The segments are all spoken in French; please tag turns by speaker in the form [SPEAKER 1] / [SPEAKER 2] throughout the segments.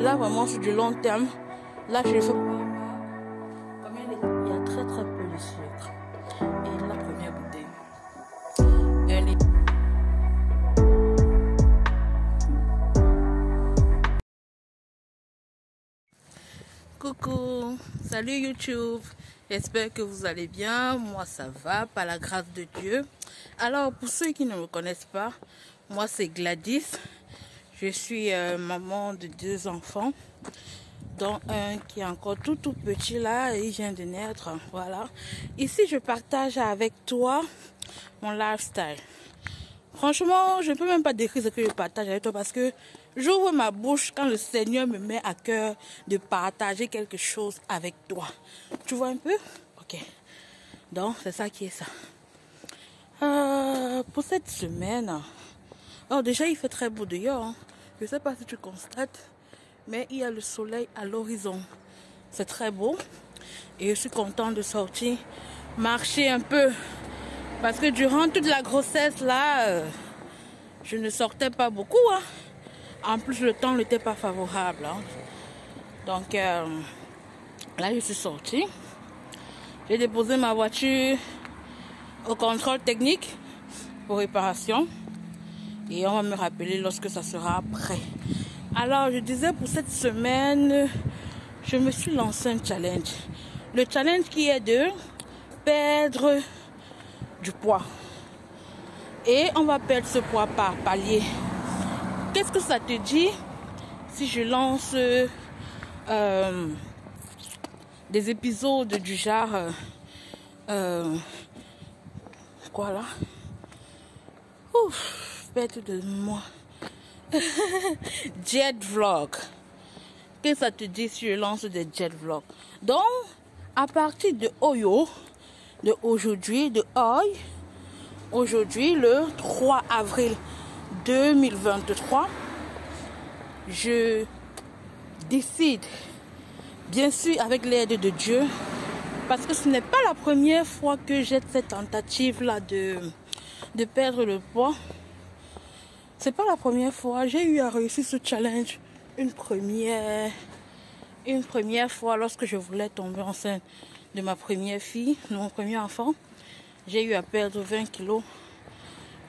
[SPEAKER 1] là, vraiment, sur du long terme, là, je fais comme il y a très très peu de sucre. Et la première bouteille, elle est... Coucou, salut YouTube, j'espère que vous allez bien. Moi ça va, par la grâce de Dieu. Alors pour ceux qui ne me connaissent pas, moi c'est Gladys. Je suis maman de 2 enfants, dont un qui est encore tout petit là, et il vient de naître. Voilà. Ici je partage avec toi mon lifestyle. Franchement, je ne peux même pas décrire ce que je partage avec toi parce que j'ouvre ma bouche quand le Seigneur me met à cœur de partager quelque chose avec toi. Tu vois un peu? Ok. Donc, c'est ça qui est ça. Pour cette semaine, alors déjà, il fait très beau dehors. Hein. Je ne sais pas si tu constates, mais il y a le soleil à l'horizon. C'est très beau. Et je suis contente de sortir, marcher un peu. Parce que durant toute la grossesse, là, je ne sortais pas beaucoup. Hein. En plus, le temps n'était pas favorable. Hein. Donc, là, je suis sortie. J'ai déposé ma voiture au contrôle technique pour réparation. Et on va me rappeler lorsque ça sera prêt. Alors, je disais, pour cette semaine, je me suis lancé un challenge. Le challenge qui est de perdre du poids. Et on va perdre ce poids par palier. Qu'est-ce que ça te dit si je lance des épisodes du genre quoi là? Ouf, perte de moi. Jet vlog. Qu'est-ce que ça te dit si je lance des jet vlogs? Donc, à partir de aujourd'hui, aujourd'hui, le 3 avril 2023, je décide, bien sûr avec l'aide de Dieu, parce que ce n'est pas la première fois que j'ai cette tentative-là de perdre le poids. C'est pas la première fois. J'ai eu à réussir ce challenge une première fois lorsque je voulais tomber enceinte de ma première fille, de mon premier enfant. J'ai eu à perdre 20 kilos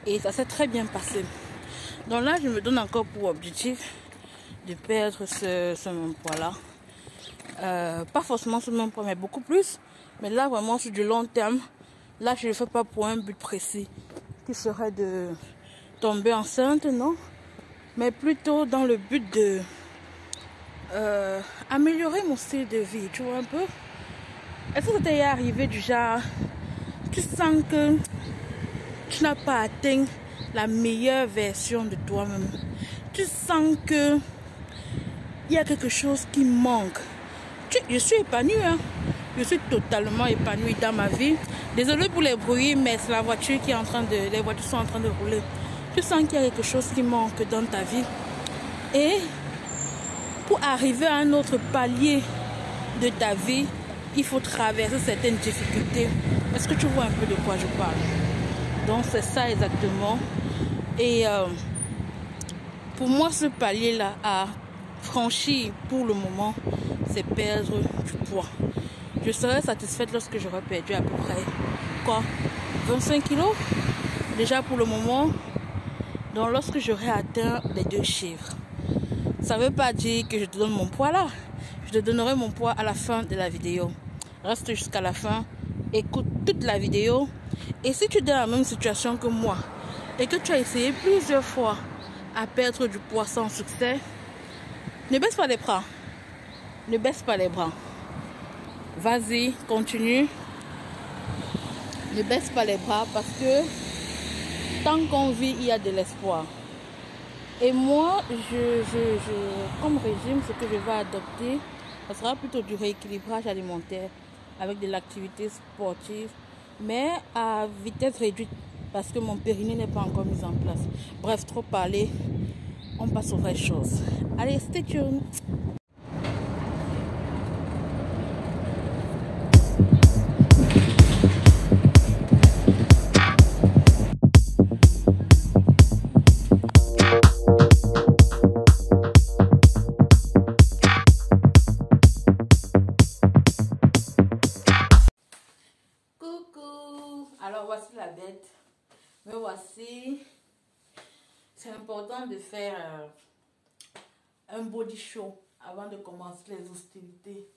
[SPEAKER 1] et ça s'est très bien passé. Donc là, je me donne encore pour objectif de perdre ce même poids-là. Pas forcément ce même poids, mais beaucoup plus. Mais là, vraiment, sur du long terme, là, je ne le fais pas pour un but précis, qui serait de tomber enceinte, non. Mais plutôt dans le but de améliorer mon style de vie, tu vois un peu. Est-ce que ça t'est arrivé du genre, tu sens que tu n'as pas atteint la meilleure version de toi-même. Tu sens que il y a quelque chose qui manque. Je suis épanouie, hein? Je suis totalement épanouie dans ma vie. Désolée pour les bruits, mais c'est la voiture qui est les voitures sont en train de rouler. Tu sens qu'il y a quelque chose qui manque dans ta vie. Et pour arriver à un autre palier de ta vie, il faut traverser certaines difficultés. Est-ce que tu vois un peu de quoi je parle? Donc c'est ça exactement. Et pour moi, ce palier-là à franchir pour le moment, c'est perdre du poids. Je serai satisfaite lorsque j'aurai perdu à peu près 25 kilos déjà pour le moment. Donc lorsque j'aurai atteint les 2 chiffres, ça ne veut pas dire que je te donne mon poids là. Je te donnerai mon poids à la fin de la vidéo. Reste jusqu'à la fin, écoute toute la vidéo. Et si tu es dans la même situation que moi et que tu as essayé plusieurs fois à perdre du poids sans succès, ne baisse pas les bras. Ne baisse pas les bras. Vas-y, continue. Ne baisse pas les bras parce que tant qu'on vit, il y a de l'espoir. Et moi, comme régime, ce que je vais adopter, ça sera plutôt du rééquilibrage alimentaire avec de l'activité sportive, mais à vitesse réduite parce que mon périnée n'est pas encore mis en place. Bref, trop parler, on passe aux vraies choses. Allez, stay tuned. temps de faire un body show avant de commencer les hostilités.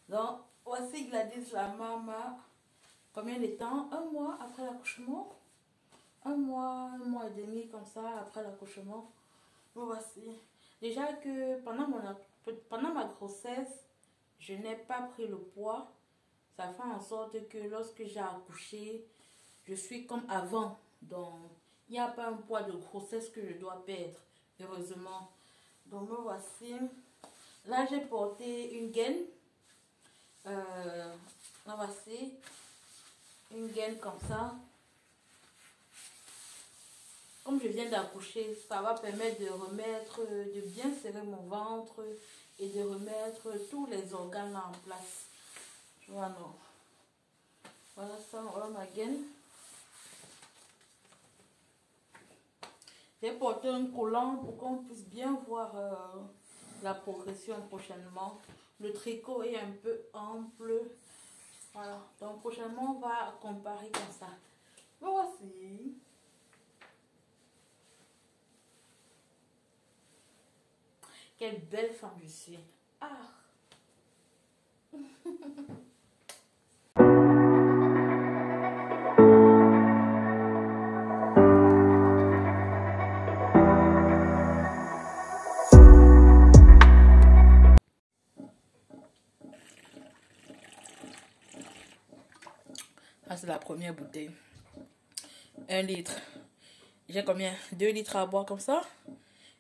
[SPEAKER 1] Donc, voici Gladys la maman. Combien de temps? Un mois après l'accouchement. Un mois et demi comme ça après l'accouchement. Voici. Déjà que pendant ma grossesse, je n'ai pas pris le poids. Ça fait en sorte que lorsque j'ai accouché, je suis comme avant. Donc, il n'y a pas un poids de grossesse que je dois perdre, heureusement. Donc, me voici. Là, j'ai porté une gaine. Là, voici. Une gaine comme ça. Comme je viens d'accoucher, ça va permettre de bien serrer mon ventre et de remettre tous les organes là en place. Voilà. Voilà ça, voilà ma gaine. J'ai porté un collant pour qu'on puisse bien voir la progression prochainement. Le tricot est un peu ample. Voilà. Donc prochainement, on va comparer comme ça. Voici. Quelle belle femme je suis. Ah. Ah, c'est la première bouteille. 1 litre. J'ai combien? 2 litres à boire comme ça.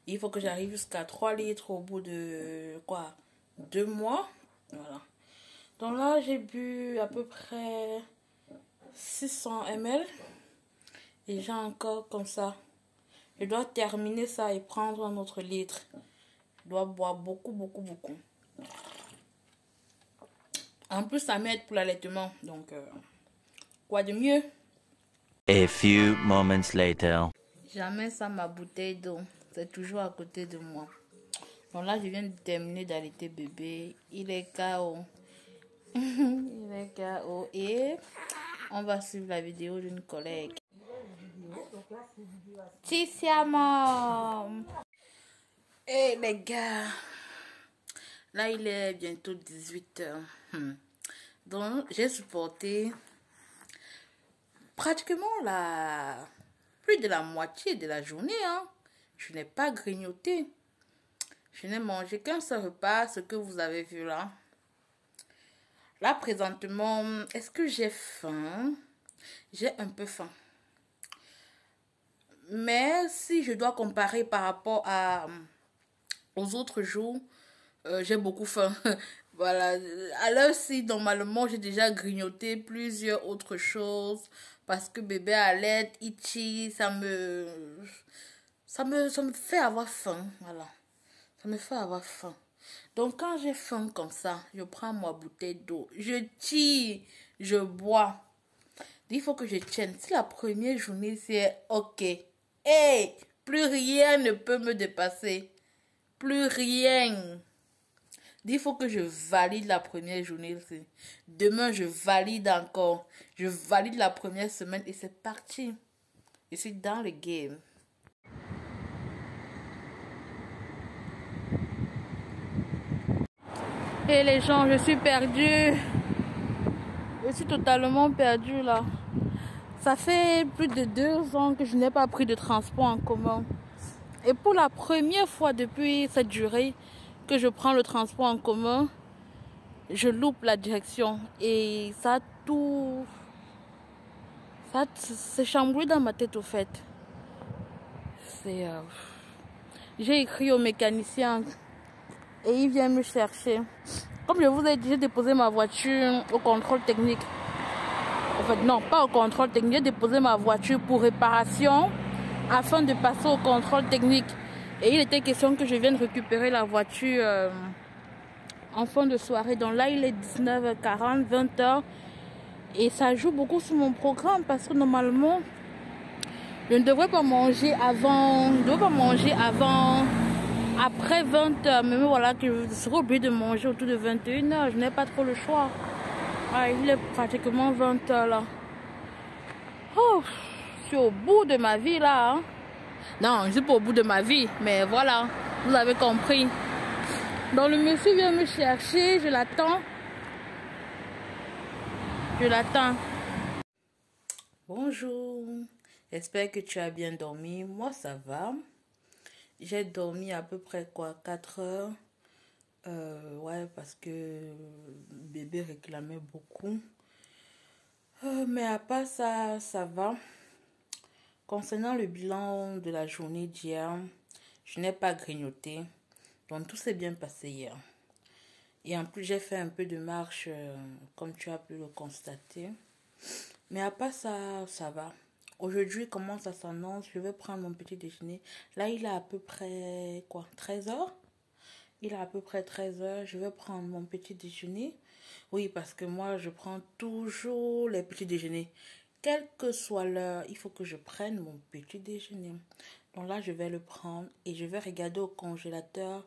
[SPEAKER 1] Il faut que j'arrive jusqu'à 3 litres au bout de quoi? 2 mois. Voilà. Donc là, j'ai bu à peu près 600 ml. Et j'ai encore comme ça. Je dois terminer ça et prendre un autre litre. Je dois boire beaucoup, beaucoup, beaucoup. En plus, ça m'aide pour l'allaitement. Donc, quoi de mieux?
[SPEAKER 2] A few moments later.
[SPEAKER 1] Jamais sans ma bouteille d'eau. C'est toujours à côté de moi. Donc là, je viens de terminer d'allaiter bébé. Il est KO. Il est KO. Et on va suivre la vidéo d'une collègue. Ticia Mom. Et les gars. Là, il est bientôt 18 h. Donc, j'ai supporté pratiquement plus de la moitié de la journée. Je n'ai pas grignoté. Je n'ai mangé qu'un seul repas, ce que vous avez vu là. Là, présentement, est-ce que j'ai faim? J'ai un peu faim. Mais si je dois comparer par rapport aux autres jours, j'ai beaucoup faim. Voilà. À l'heure-ci, normalement, j'ai déjà grignoté plusieurs autres choses. Parce que bébé allait, itchy, ça me fait avoir faim. Voilà. Ça me fait avoir faim. Donc, quand j'ai faim comme ça, je prends ma bouteille d'eau. Je tire, je bois. Il faut que je tienne. Si la première journée, c'est OK. Hey, plus rien ne peut me dépasser. Plus rien. Il faut que je valide la première journée. Demain, je valide encore. Je valide la première semaine et c'est parti. Je suis dans le game. Et les gens, je suis perdue. Je suis totalement perdue là. Ça fait plus de 2 ans que je n'ai pas pris de transport en commun. Et pour la première fois depuis cette durée que je prends le transport en commun, je loupe la direction. Et ça tout... Ça s'est chamboulé dans ma tête au fait. J'ai écrit au mécanicien et il vient me chercher. Comme je vous ai dit, j'ai déposé ma voiture au contrôle technique. En fait, non, pas au contrôle technique. J'ai déposé ma voiture pour réparation afin de passer au contrôle technique. Et il était question que je vienne récupérer la voiture en fin de soirée. Donc là, il est 19h40, 20h. Et ça joue beaucoup sur mon programme parce que normalement, je ne devrais pas manger avant, après 20h. Mais voilà que je serai obligée de manger autour de 21h. Je n'ai pas trop le choix. Ah, il est pratiquement 20h là. Oh, je suis au bout de ma vie là. Non, je suis pas au bout de ma vie, mais voilà, vous avez compris. Donc le monsieur vient me chercher, je l'attends. Je l'attends. Bonjour, j'espère que tu as bien dormi. Moi, ça va. J'ai dormi à peu près quoi, 4 heures. Ouais, parce que bébé réclamait beaucoup. Mais à part ça, ça va. Concernant le bilan de la journée d'hier, je n'ai pas grignoté. Donc tout s'est bien passé hier. Et en plus, j'ai fait un peu de marche, comme tu as pu le constater. Mais à part ça, ça va. Aujourd'hui, comment ça s'annonce? Je vais prendre mon petit déjeuner. Là, il a à peu près, quoi, 13 heures? Il a à peu près 13 heures. Je vais prendre mon petit déjeuner. Oui, parce que moi, je prends toujours les petits déjeuners. Quelle que soit l'heure, il faut que je prenne mon petit déjeuner. Donc là, je vais le prendre et je vais regarder au congélateur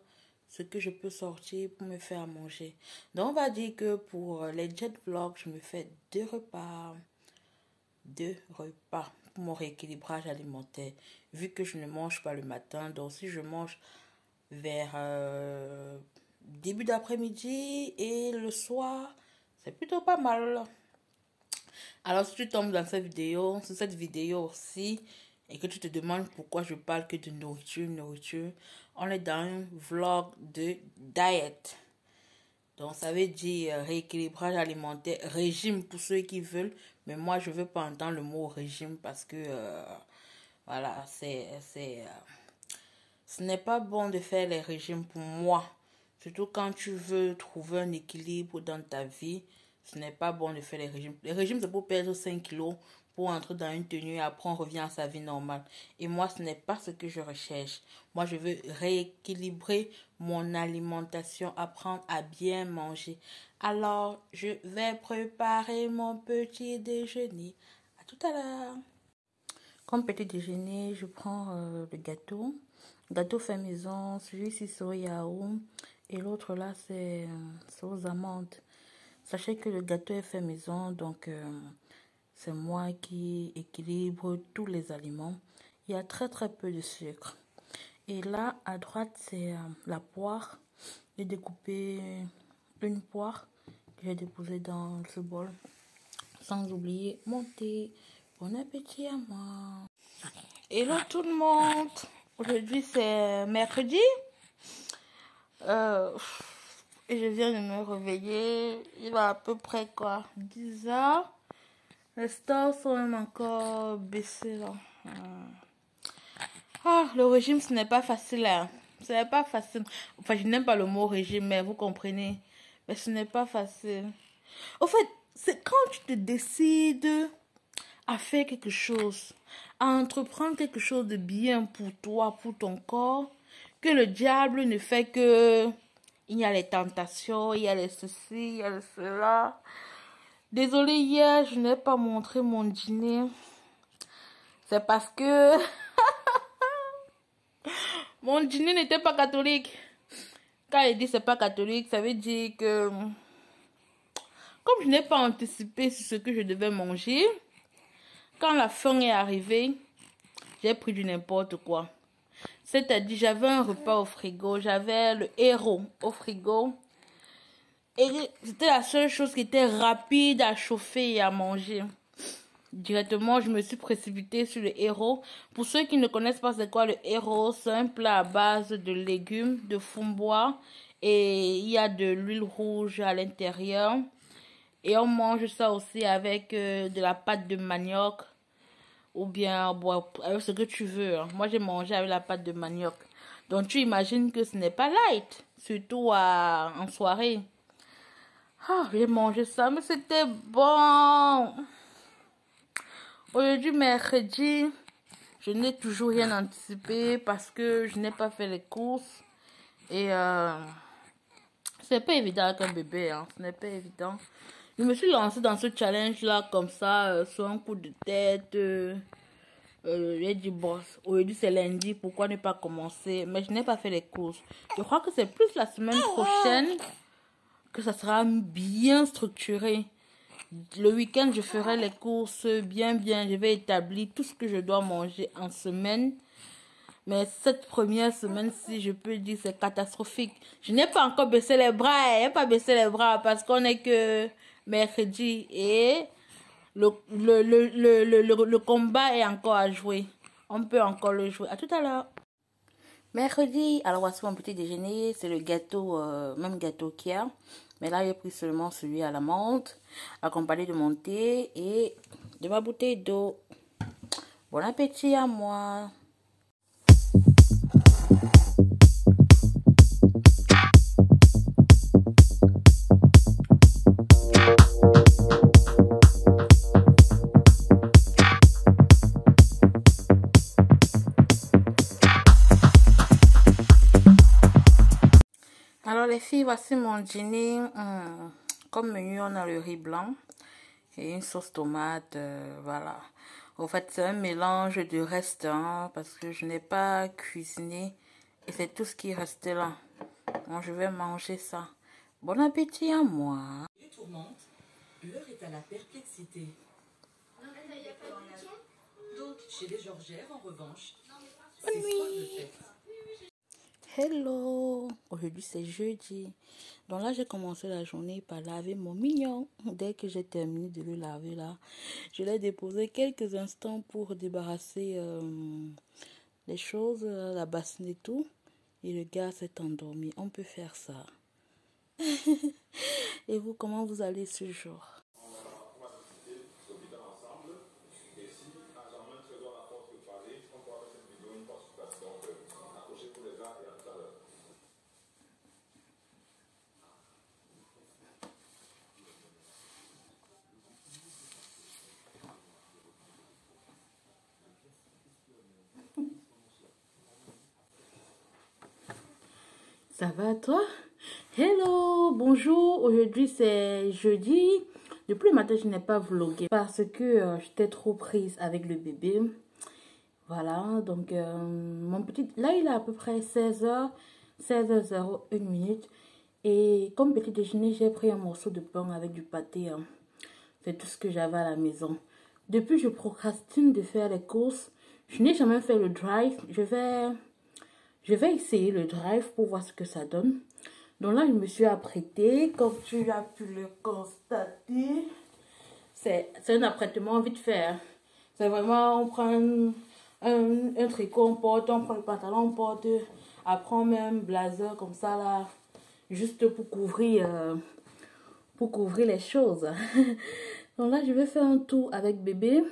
[SPEAKER 1] ce que je peux sortir pour me faire manger. Donc, on va dire que pour les jet vlogs, je me fais 2 repas. 2 repas pour mon rééquilibrage alimentaire. Vu que je ne mange pas le matin, donc si je mange vers début d'après-midi et le soir, c'est plutôt pas mal. Alors si tu tombes dans cette vidéo, sur cette vidéo aussi, et que tu te demandes pourquoi je parle que de nourriture, on est dans un vlog de diet. Donc ça veut dire rééquilibrage alimentaire, régime pour ceux qui veulent, mais moi je veux pas entendre le mot régime parce que voilà, ce n'est pas bon de faire les régimes pour moi. Surtout quand tu veux trouver un équilibre dans ta vie, ce n'est pas bon de faire les régimes. Les régimes, c'est pour perdre 5 kilos, pour entrer dans une tenue et après on revient à sa vie normale. Et moi, ce n'est pas ce que je recherche. Moi, je veux rééquilibrer mon alimentation, apprendre à bien manger. Alors, je vais préparer mon petit déjeuner. À tout à l'heure. Comme petit déjeuner, je prends le gâteau. Gâteau fait maison, celui-ci c'est au yaourt et l'autre là c'est aux amandes. Sachez que le gâteau est fait maison, donc c'est moi qui équilibre tous les aliments. Il y a très peu de sucre. Et là à droite c'est la poire. J'ai découpé une poire que j'ai déposée dans ce bol. Sans oublier mon thé. Bon appétit à moi. Hello tout le monde. Aujourd'hui c'est mercredi. Et je viens de me réveiller. Il va à peu près quoi, 10 heures. Les stores sont même encore baissés là. Ah, le régime ce n'est pas facile hein. Ce n'est pas facile. Enfin, je n'aime pas le mot régime, mais vous comprenez. Mais ce n'est pas facile. Au fait, c'est quand tu te décides à faire quelque chose, à entreprendre quelque chose de bien pour toi, pour ton corps, que le diable ne fait que... Il y a les tentations, il y a les ceci, il y a cela. Désolée, hier, je n'ai pas montré mon dîner. C'est parce que... mon dîner n'était pas catholique. Quand il dit c'est pas catholique, ça veut dire que... Comme je n'ai pas anticipé sur ce que je devais manger, quand la faim est arrivée, j'ai pris du n'importe quoi. C'est-à-dire, j'avais un repas au frigo, j'avais le héros au frigo. Et c'était la seule chose qui était rapide à chauffer et à manger. Directement, je me suis précipitée sur le héros. Pour ceux qui ne connaissent pas c'est quoi le héros, c'est un plat à base de légumes, de framboise. Et il y a de l'huile rouge à l'intérieur. Et on mange ça aussi avec de la pâte de manioc. Ou bien avec ce que tu veux. Moi, j'ai mangé avec la pâte de manioc. Donc, tu imagines que ce n'est pas light. Surtout en soirée. Ah, j'ai mangé ça, mais c'était bon. Aujourd'hui, mercredi, je n'ai toujours rien anticipé parce que je n'ai pas fait les courses. Et c'est pas évident avec un bébé. Hein. Ce n'est pas évident. Je me suis lancée dans ce challenge-là comme ça, sur un coup de tête. J'ai dit, bon, aujourd'hui c'est lundi, pourquoi ne pas commencer? Mais je n'ai pas fait les courses. Je crois que c'est plus la semaine prochaine que ça sera bien structuré. Le week-end, je ferai les courses bien. Je vais établir tout ce que je dois manger en semaine. Mais cette première semaine, si je peux dire, c'est catastrophique. Je n'ai pas encore baissé les bras. Je n'ai pas baissé les bras parce qu'on est que mercredi. Et le combat est encore à jouer. On peut encore le jouer. À tout à l'heure. Mercredi, alors voici mon petit déjeuner. C'est le gâteau, même gâteau qu'il y a. Mais là, j'ai pris seulement celui à la menthe, accompagné de mon thé et de ma bouteille d'eau. Bon appétit à moi. Alors les filles, voici mon dîner. Comme menu, on a le riz blanc et une sauce tomate, voilà. En fait, c'est un mélange de restes, hein, parce que je n'ai pas cuisiné et c'est tout ce qui restait là. Donc, je vais manger ça. Bon appétit à moi.
[SPEAKER 3] Les tourmente, l'heure est à la perplexité. Donc, chez les Georgières, en revanche, c'est soir de fête.
[SPEAKER 1] Hello, aujourd'hui c'est jeudi. Donc là j'ai commencé la journée par laver mon mignon. Dès que j'ai terminé de le laver là, je l'ai déposé quelques instants pour débarrasser les choses, la bassine et tout. Et le gars s'est endormi. On peut faire ça. Et vous, comment vous allez ce jour? Ça va toi? Hello, bonjour. Aujourd'hui c'est jeudi. Depuis le matin je n'ai pas vlogué parce que j'étais trop prise avec le bébé. Voilà, donc mon petit... Là il est à peu près 16h, 16h01. Et comme petit déjeuner j'ai pris un morceau de pain avec du pâté. Hein. C'est tout ce que j'avais à la maison. Depuis je procrastine de faire les courses. Je n'ai jamais fait le drive. Je vais essayer le drive pour voir ce que ça donne. Donc là, je me suis apprêtée. Comme tu as pu le constater, c'est un apprêtement vite fait. C'est vraiment, on prend un tricot, on porte, on prend le pantalon, on porte. Après, on met un blazer comme ça là, juste pour couvrir les choses. Donc là, je vais faire un tour avec bébé.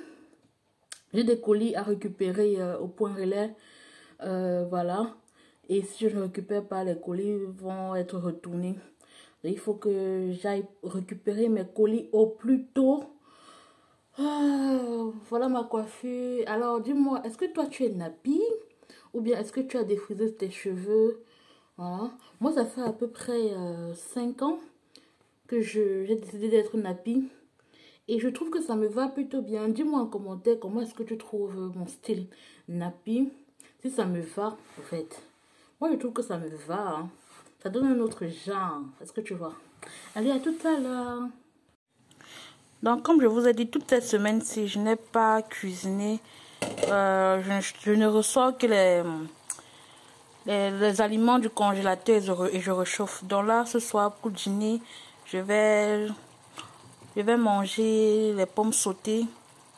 [SPEAKER 1] J'ai des colis à récupérer au point relais. Voilà. Et si je ne récupère pas, les colis vont être retournés. Il faut que j'aille récupérer mes colis au plus tôt. Voilà ma coiffure. Alors dis-moi, est-ce que toi tu es nappy? Ou bien est-ce que tu as défrisé tes cheveux? Voilà. Moi ça fait à peu près 5 ans que j'ai décidé d'être nappy. Et je trouve que ça me va plutôt bien. Dis-moi en commentaire comment est-ce que tu trouves mon style nappy. Si ça me va, en fait. Moi, je trouve que ça me va. Hein. Ça donne un autre genre. Est-ce que tu vois? Allez, à tout à l'heure. Donc, comme je vous ai dit, toute cette semaine-ci, je n'ai pas cuisiné. Je ne ressors que les aliments du congélateur et je réchauffe. Donc là, ce soir, pour dîner, je vais manger les pommes sautées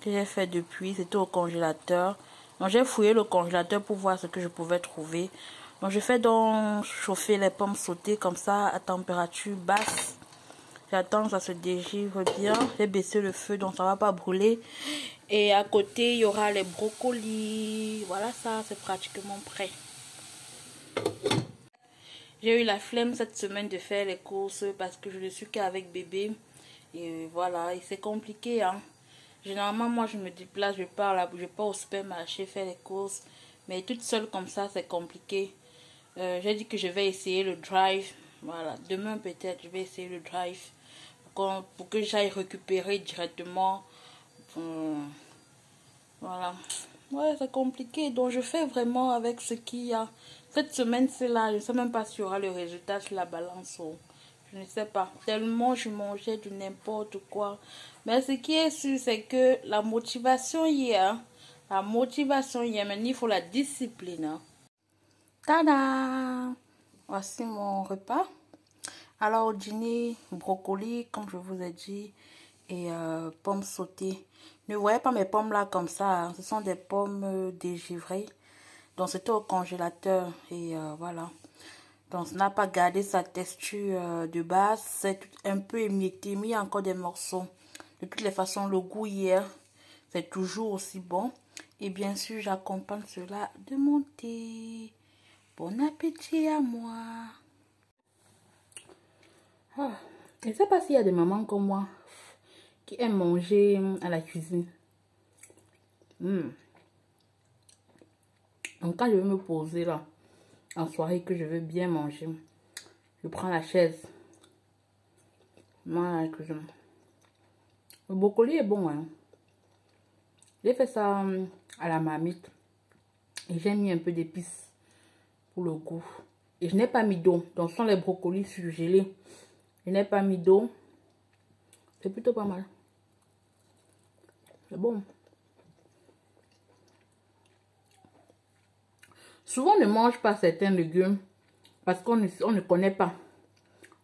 [SPEAKER 1] que j'ai fait depuis. C'était au congélateur. Donc, j'ai fouillé le congélateur pour voir ce que je pouvais trouver. Donc, je fais donc chauffer les pommes sautées comme ça à température basse. J'attends que ça se dégivre bien. J'ai baissé le feu donc ça ne va pas brûler. Et à côté, il y aura les brocolis. Voilà ça, c'est pratiquement prêt. J'ai eu la flemme cette semaine de faire les courses parce que je ne suis qu'avec bébé. Et voilà, et c'est compliqué. Hein. Généralement, moi, je me déplace, je pars au supermarché faire les courses. Mais toute seule comme ça, c'est compliqué. J'ai dit que je vais essayer le drive. Voilà, demain peut-être, je vais essayer le drive. Pour que j'aille récupérer directement. Voilà. Ouais, c'est compliqué. Donc, je fais vraiment avec ce qu'il y a. Cette semaine, c'est là. Je ne sais même pas s'il y aura le résultat sur la balance. Je ne sais pas. Tellement je mangeais de n'importe quoi. Mais ce qui est sûr, c'est que la motivation hier, La motivation, il faut la discipline. Hein. Tada! Voici mon repas. Alors au dîner, brocoli, comme je vous ai dit, et pommes sautées. Ne voyez pas mes pommes là comme ça, hein. Ce sont des pommes dégivrées. Donc c'était au congélateur et voilà. Donc ça n'a pas gardé sa texture de base, c'est un peu émietté, mais il y a encore des morceaux. De toutes les façons, le goût hier, c'est toujours aussi bon. Et bien sûr, j'accompagne cela de mon thé. Bon appétit à moi. Ah, je ne sais pas s'il y a des mamans comme moi qui aiment manger à la cuisine. Donc quand je vais me poser là, en soirée que je veux bien manger, je prends la chaise. Moi, la cuisine. Le brocoli est bon, hein. J'ai fait ça à la marmite. Et j'ai mis un peu d'épices pour le goût. Et je n'ai pas mis d'eau. Donc, ce sont les brocolis surgelés. Je n'ai pas mis d'eau. C'est plutôt pas mal. C'est bon. Souvent, on ne mange pas certains légumes parce qu'on ne connaît pas.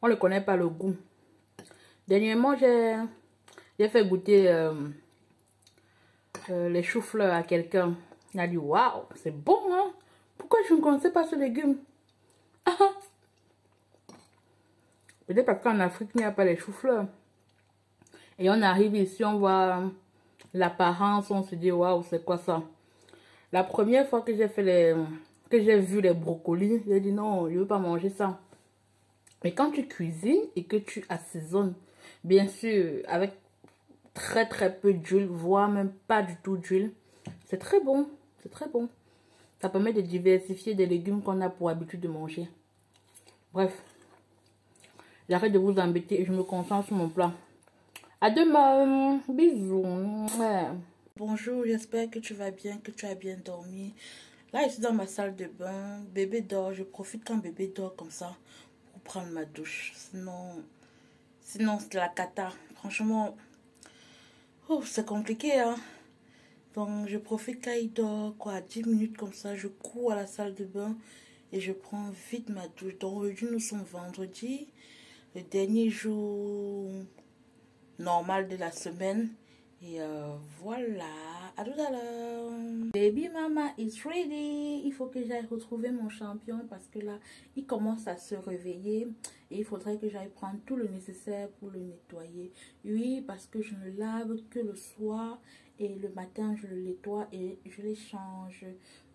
[SPEAKER 1] On ne connaît pas le goût. Dernièrement, j'ai fait goûter les choux-fleurs à quelqu'un. Il a dit, waouh, c'est bon, hein? Pourquoi je ne connaissais pas ce légume? Peut-être parce qu'en Afrique, il n'y a pas les choux-fleurs. Et on arrive ici, on voit l'apparence, on se dit, waouh, c'est quoi ça? La première fois que j'ai vu les brocolis, j'ai dit, non, je ne veux pas manger ça. Mais quand tu cuisines et que tu assaisonnes, bien sûr, avec très très peu d'huile, voire même pas du tout d'huile, c'est très bon. C'est très bon. Ça permet de diversifier des légumes qu'on a pour habitude de manger. Bref. J'arrête de vous embêter et je me concentre sur mon plat. À demain. Bisous. Ouais. Bonjour, j'espère que tu vas bien, que tu as bien dormi. Là, je suis dans ma salle de bain. Bébé dort. Je profite quand bébé dort comme ça pour prendre ma douche. Sinon c'est la cata. Franchement, oh, c'est compliqué, hein. Donc, je profite quand il dort, quoi, 10 minutes comme ça. Je cours à la salle de bain et je prends vite ma douche. Donc, aujourd'hui, nous sommes vendredi, le dernier jour normal de la semaine. Et voilà, à tout à l'heure. Baby mama is ready. Il faut que j'aille retrouver mon champion parce que là, il commence à se réveiller. Et il faudrait que j'aille prendre tout le nécessaire pour le nettoyer. Oui, parce que je ne lave que le soir. Et le matin, je le nettoie et je les change.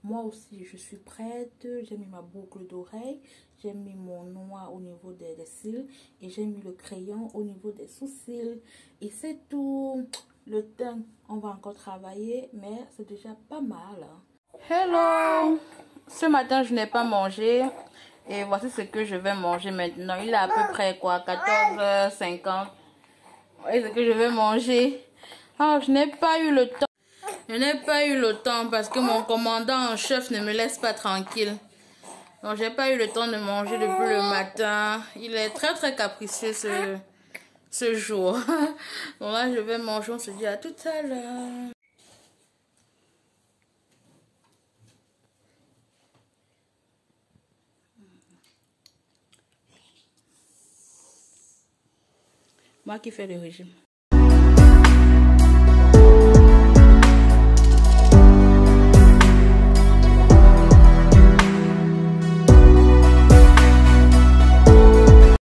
[SPEAKER 1] Moi aussi, je suis prête. J'ai mis ma boucle d'oreille. J'ai mis mon noix au niveau des cils. Et j'ai mis le crayon au niveau des sourcils. Et c'est tout. Le teint, on va encore travailler. Mais c'est déjà pas mal. Hello! Ce matin, je n'ai pas mangé. Et voici ce que je vais manger maintenant. Il est à peu près quoi? 14h50. Voici ce que je vais manger. Ah, je n'ai pas eu le temps. Je n'ai pas eu le temps parce que mon commandant en chef ne me laisse pas tranquille. Donc, j'ai pas eu le temps de manger depuis le matin. Il est très très capricieux ce jour. Donc là, je vais manger. On se dit à tout à l'heure. Moi qui fais le régime.